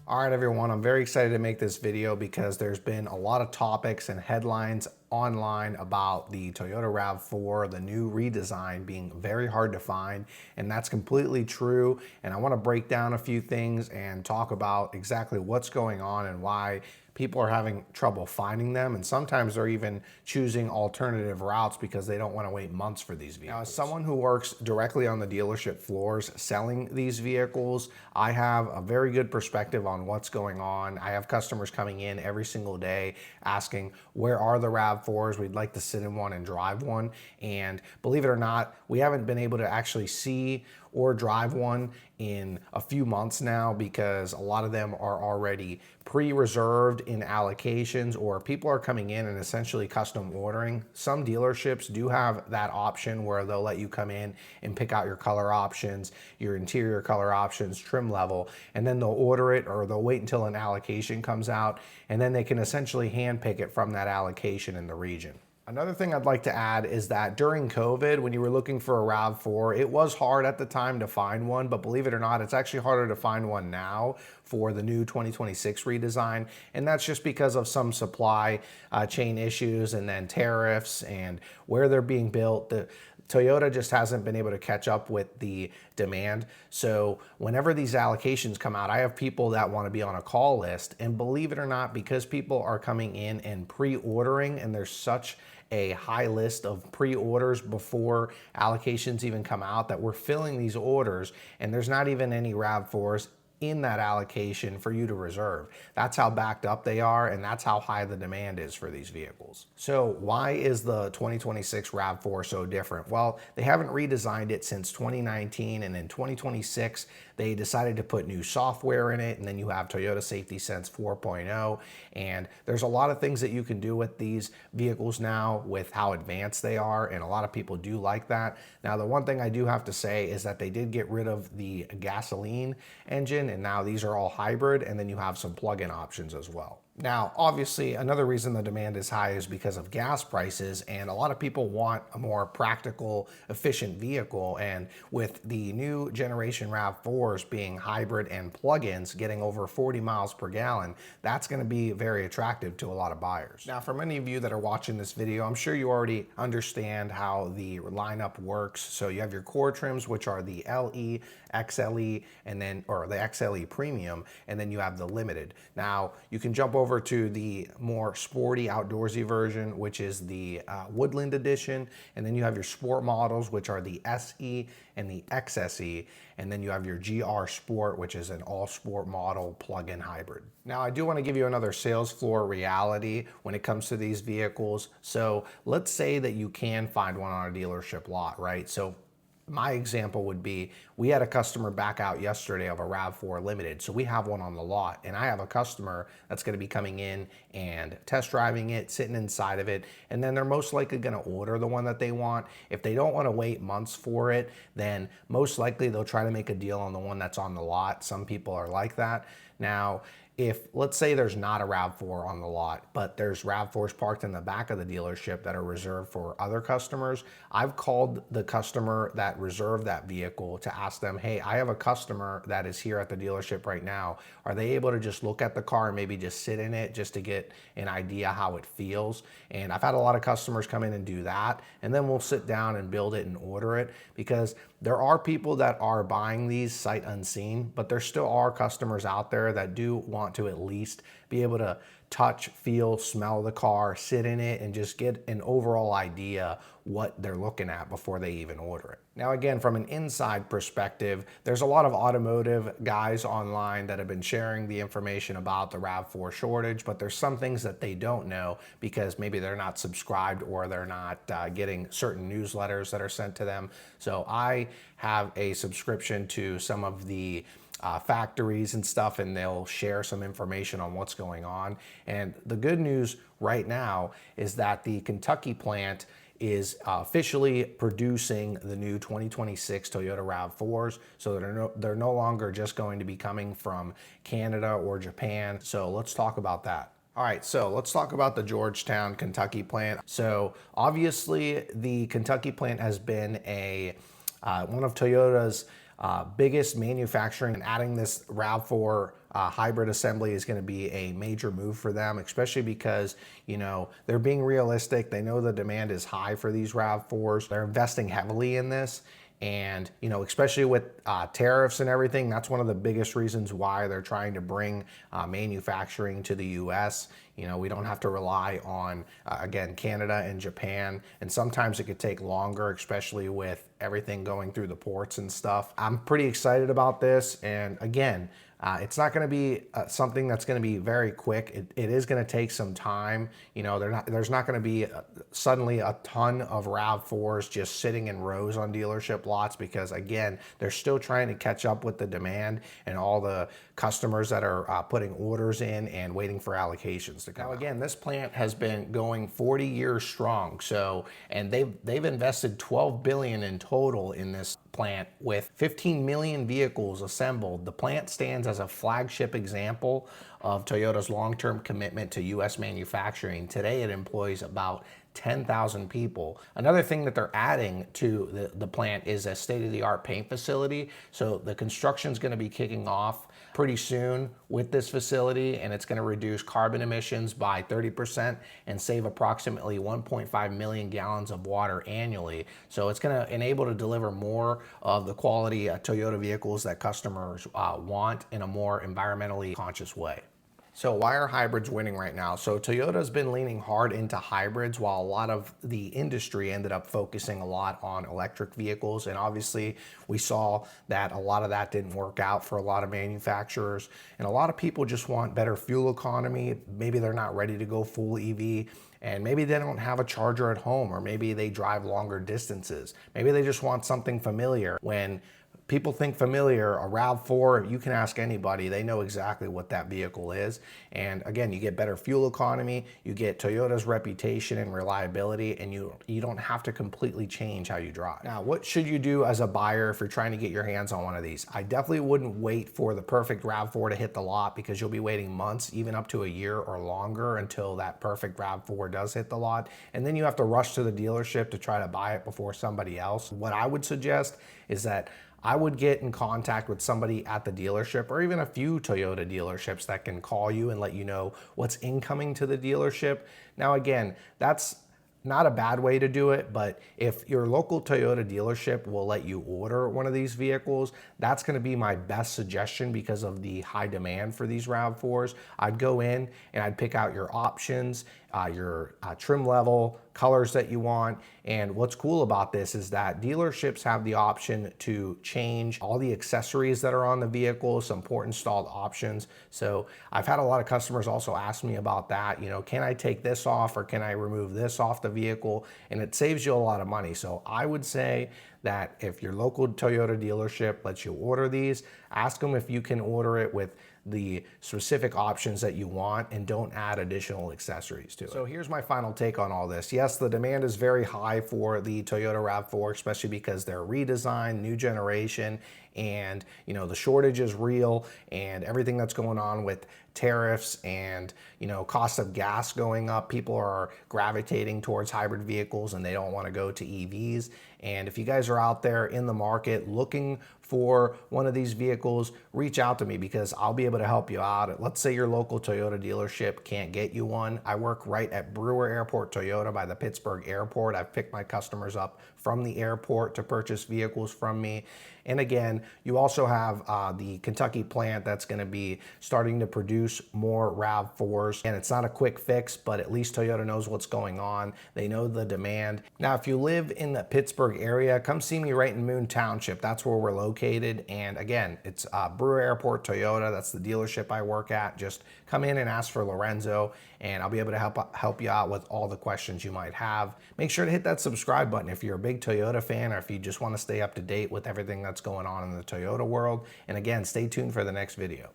All right, everyone, I'm very excited to make this video because there's been a lot of topics and headlines online about the Toyota RAV4, the new redesign being very hard to find, and that's completely true. And I want to break down a few things and talk about exactly what's going on and why people are having trouble finding them, and sometimes they're even choosing alternative routes because they don't want to wait months for these vehicles. Now, as someone who works directly on the dealership floors selling these vehicles, I have a very good perspective on what's going on. I have customers coming in every single day asking, where are the RAV4s? We'd like to sit in one and drive one. And believe it or not, we haven't been able to actually see or drive one in a few months now because a lot of them are already pre-reserved in allocations, or people are coming in and essentially custom ordering. Some dealerships do have that option where they'll let you come in and pick out your color options, your interior color options, trim level, and then they'll order it, or they'll wait until an allocation comes out, and then they can essentially hand pick it from that allocation in the region. Another thing I'd like to add is that during COVID, when you were looking for a RAV4, it was hard at the time to find one, but believe it or not, it's actually harder to find one now for the new 2026 redesign. And that's just because of some supply chain issues, and then tariffs and where they're being built. Toyota just hasn't been able to catch up with the demand. So whenever these allocations come out, I have people that want to be on a call list. And believe it or not, because people are coming in and pre-ordering, and there's such a high list of pre-orders before allocations even come out, that we're filling these orders and there's not even any RAV4s in that allocation for you to reserve. That's how backed up they are, and that's how high the demand is for these vehicles. So why is the 2026 RAV4 so different? Well, they haven't redesigned it since 2019, and in 2026 they decided to put new software in it, and then you have Toyota Safety Sense 4.0, and there's a lot of things that you can do with these vehicles now with how advanced they are, and a lot of people do like that. Now, the one thing I do have to say is that they did get rid of the gasoline engine, and now these are all hybrid, and then you have some plug-in options as well. Now, obviously, another reason the demand is high is because of gas prices, and a lot of people want a more practical, efficient vehicle. And with the new generation RAV4s being hybrid and plug-ins getting over 40 miles per gallon, that's going to be very attractive to a lot of buyers. Now, for many of you that are watching this video, I'm sure you already understand how the lineup works. So you have your core trims, which are the LE, XLE, and then, or the XLE Premium, and then you have the Limited. Now, you can jump over to the more sporty outdoorsy version, which is the Woodland Edition, and then you have your sport models, which are the SE and the XSE, and then you have your GR Sport, which is an all-sport model plug-in hybrid. Now, I do want to give you another sales floor reality when it comes to these vehicles. So let's say that you can find one on a dealership lot, right? So my example would be, we had a customer back out yesterday of a RAV4 Limited, so we have one on the lot, and I have a customer that's going to be coming in and test driving it, sitting inside of it, and then they're most likely going to order the one that they want. If they don't want to wait months for it, then most likely they'll try to make a deal on the one that's on the lot. Some people are like that. Now, if let's say there's not a RAV4 on the lot, but there's RAV4s parked in the back of the dealership that are reserved for other customers, I've called the customer that reserved that vehicle to ask them, hey, I have a customer that is here at the dealership right now. Are they able to just look at the car and maybe just sit in it just to get an idea how it feels? And I've had a lot of customers come in and do that, and then we'll sit down and build it and order it, because there are people that are buying these sight unseen, but there still are customers out there that do want to at least be able to touch, feel, smell the car, sit in it, and just get an overall idea what they're looking at before they even order it. Now, again, from an inside perspective, there's a lot of automotive guys online that have been sharing the information about the RAV4 shortage, but there's some things that they don't know because maybe they're not subscribed, or they're not getting certain newsletters that are sent to them. So I have a subscription to some of the factories and stuff, and they'll share some information on what's going on. And the good news right now is that the Kentucky plant is officially producing the new 2026 Toyota RAV4s. So they're no longer just going to be coming from Canada or Japan. So let's talk about that. All right, so let's talk about the Georgetown, Kentucky plant. So obviously the Kentucky plant has been one of Toyota's biggest manufacturing, and adding this RAV4 hybrid assembly is going to be a major move for them, especially because, you know, they're being realistic. They know the demand is high for these RAV4s. They're investing heavily in this. And, you know, especially with tariffs and everything, that's one of the biggest reasons why they're trying to bring manufacturing to the US. You know, we don't have to rely on, again, Canada and Japan. And sometimes it could take longer, especially with everything going through the ports and stuff. I'm pretty excited about this. And again, it's not going to be something that's going to be very quick. It is going to take some time. You know, there's not going to be suddenly a ton of RAV4s just sitting in rows on dealership lots, because again, they're still trying to catch up with the demand and all the customers that are putting orders in and waiting for allocations to come. Now, again, this plant has been going 40 years strong. So, and they've invested $12 billion in total in this plant with 15 million vehicles assembled. The plant stands as a flagship example of Toyota's long-term commitment to US manufacturing. Today it employs about 10,000 people. Another thing that they're adding to the plant is a state-of-the-art paint facility. So the construction is going to be kicking off pretty soon with this facility, and it's going to reduce carbon emissions by 30% and save approximately 1.5 million gallons of water annually. So it's going to enable to deliver more of the quality Toyota vehicles that customers want in a more environmentally conscious way. So why are hybrids winning right now? So Toyota's been leaning hard into hybrids, while a lot of the industry ended up focusing a lot on electric vehicles. And obviously we saw that a lot of that didn't work out for a lot of manufacturers. And a lot of people just want better fuel economy. Maybe they're not ready to go full EV. And maybe they don't have a charger at home, or maybe they drive longer distances. Maybe they just want something familiar. When people think familiar, a RAV4, you can ask anybody, they know exactly what that vehicle is. And again, you get better fuel economy, you get Toyota's reputation and reliability, and you don't have to completely change how you drive. Now, what should you do as a buyer if you're trying to get your hands on one of these? I definitely wouldn't wait for the perfect RAV4 to hit the lot, because you'll be waiting months, even up to a year or longer, until that perfect RAV4 does hit the lot. And then you have to rush to the dealership to try to buy it before somebody else. What I would suggest is that I would get in contact with somebody at the dealership, or even a few Toyota dealerships that can call you and let you know what's incoming to the dealership. Now, again, that's not a bad way to do it, but if your local Toyota dealership will let you order one of these vehicles, that's going to be my best suggestion because of the high demand for these RAV4s. I'd go in and I'd pick out your options, your trim level, colors that you want. And what's cool about this is that dealerships have the option to change all the accessories that are on the vehicle, some port installed options. So I've had a lot of customers also ask me about that. You know, can I take this off, or can I remove this off the vehicle? And it saves you a lot of money. So I would say that if your local Toyota dealership lets you order these, ask them if you can order it with the specific options that you want, and don't add additional accessories to it. So here's my final take on all this. Yes, the demand is very high for the Toyota RAV4, especially because they're redesigned, new generation, and you know, the shortage is real, and everything that's going on with tariffs and, you know, cost of gas going up. People are gravitating towards hybrid vehicles and they don't want to go to EVs. And if you guys are out there in the market looking for one of these vehicles, reach out to me, because I'll be able to help you out. Let's say your local Toyota dealership can't get you one. I work right at Brewer Airport Toyota by the Pittsburgh airport. I've picked my customers up from the airport to purchase vehicles from me. And again, you also have the Kentucky plant that's going to be starting to produce more RAV4s. And it's not a quick fix, but at least Toyota knows what's going on. They know the demand. Now, if you live in the Pittsburgh area, come see me right in Moon Township. That's where we're located. And again, it's Brewer Airport Toyota. That's the dealership I work at. Just come in and ask for Lorenzo, and I'll be able to help you out with all the questions you might have. Make sure to hit that subscribe button if you're a big Toyota fan, or if you just want to stay up to date with everything that's going on in the Toyota world. And again, stay tuned for the next video.